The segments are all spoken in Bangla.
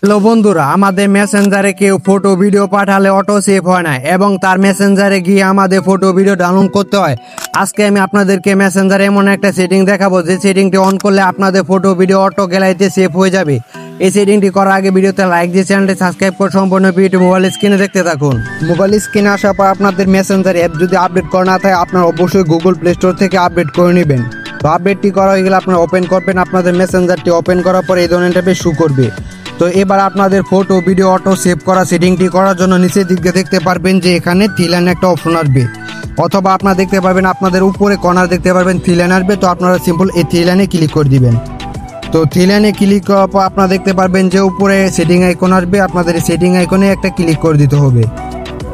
হ্যালো বন্ধুরা, আমাদের মেসেঞ্জারে কেউ ফটো ভিডিও পাঠালে অটো সেভ হয় না এবং তার মেসেঞ্জারে গিয়ে আমাদের ফটো ভিডিও ডাউনলোড করতে হয়। আজকে আমি আপনাদেরকে মেসেঞ্জারে এমন একটা সেটিং দেখাবো যে সেটিংটি অন করলে আপনাদের ফটো ভিডিও অটো গ্যালারিতে সেভ হয়ে যাবে। এই সেটিংটি করার আগে ভিডিওতে লাইক দিয়ে চ্যানেলটি সাবস্ক্রাইব করে সম্পূর্ণ ভিডিও মোবাইল স্ক্রিনে দেখতে থাকুন। মোবাইল স্ক্রিনে আসার পর আপনাদের মেসেঞ্জার অ্যাপ যদি আপডেট করা না থাকে আপনারা অবশ্যই গুগল প্লে স্টোর থেকে আপডেট করে নেবেন। তো আপডেটটি করা হয়ে গেলে আপনারা ওপেন করবেন। আপনাদের মেসেঞ্জারটি ওপেন করার পর এই ধরনের টাইপের শো করবে। তো এবার আপনাদের ফটো ভিডিও অটো সেভ করা সেটিংটি করার জন্য নিচের দিকে দেখতে পারবেন যে এখানে থ্রি লাইন একটা অপশন আসবে, অথবা আপনারা দেখতে পারবেন আপনাদের উপরে কর্নার দেখতে পারবেন থ্রি লাইন আসবে। তো আপনারা সিম্পল এই থ্রি লাইনে ক্লিক করে দিবেন। তো থ্রি লাইনে ক্লিক করার পর আপনারা দেখতে পারবেন যে উপরে সেটিং আইকন আসবে, আপনাদের সেটিং আইকনে একটা ক্লিক করে দিতে হবে।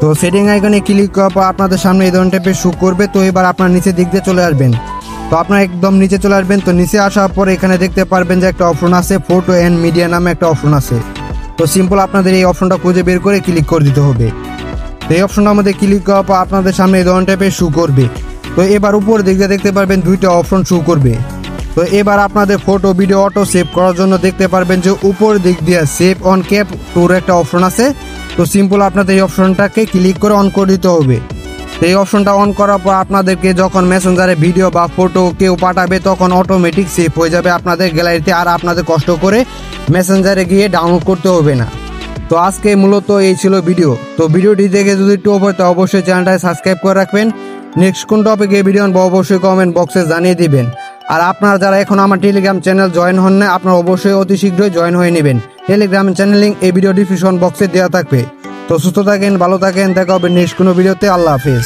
তো সেটিং আইকনে ক্লিক করার পর আপনাদের সামনে এই ধরনের টাইপের শো করবে। তো এবার আপনার নিচের দিক দিয়ে চলে আসবেন। তো আপনারা একদম নিচে চলে আসবেন। তো নিচে আসার পর এখানে দেখতে পারবেন যে একটা অপশন আছে ফটো অ্যান্ড মিডিয়া নামে একটা অপশন আছে। তো সিম্পল আপনাদের এই অপশনটা খুঁজে বের করে ক্লিক করে দিতে হবে। তো এই অপশনটার মধ্যে ক্লিক করার পর আপনাদের সামনে এই ধরনের টাইপের শো করবে। তো এবার উপরে দিক দিয়ে দেখতে পারবেন দুইটা অপশন শো করবে। তো এবার আপনাদের ফটো ভিডিও অটো সেভ করার জন্য দেখতে পারবেন যে উপর দিক দিয়ে সেভ অন ক্যাপ টুর একটা অপশন আছে। তো সিম্পল আপনাদের এই অপশনটাকে ক্লিক করে অন করে দিতে হবে। এই অপশনটা অন করার পর আপনাদেরকে যখন মেসেঞ্জারে ভিডিও বা ফটো কেউ পাঠাবে তখন অটোমেটিক সেভ হয়ে যাবে আপনাদের গ্যালারিতে, আর আপনাদের কষ্ট করে মেসেঞ্জারে গিয়ে ডাউনলোড করতে হবে না। তো আজকে মূলত এই ছিল ভিডিও। তো ভিডিওটি দেখে যদি একটু উপরে তো অবশ্যই চ্যানেলটা সাবস্ক্রাইব করে রাখবেন। নেক্সট কোন টপিকে ভিডিও আনবো অবশ্যই কমেন্ট বক্সে জানিয়ে দিবেন। আর আপনারা যারা এখন আমার টেলিগ্রাম চ্যানেল জয়েন হন না আপনারা অবশ্যই অতি শীঘ্রই জয়েন হয়ে নেবেন। টেলিগ্রাম চ্যানেল লিঙ্ক এই ভিডিও ডিসক্রিপশন বক্সে দেওয়া থাকবে। তো সুস্থ থাকেন, ভালো থাকেন, দেখা হবে নেক্সট কোনো ভিডিওতে। আল্লাহ হাফেজ।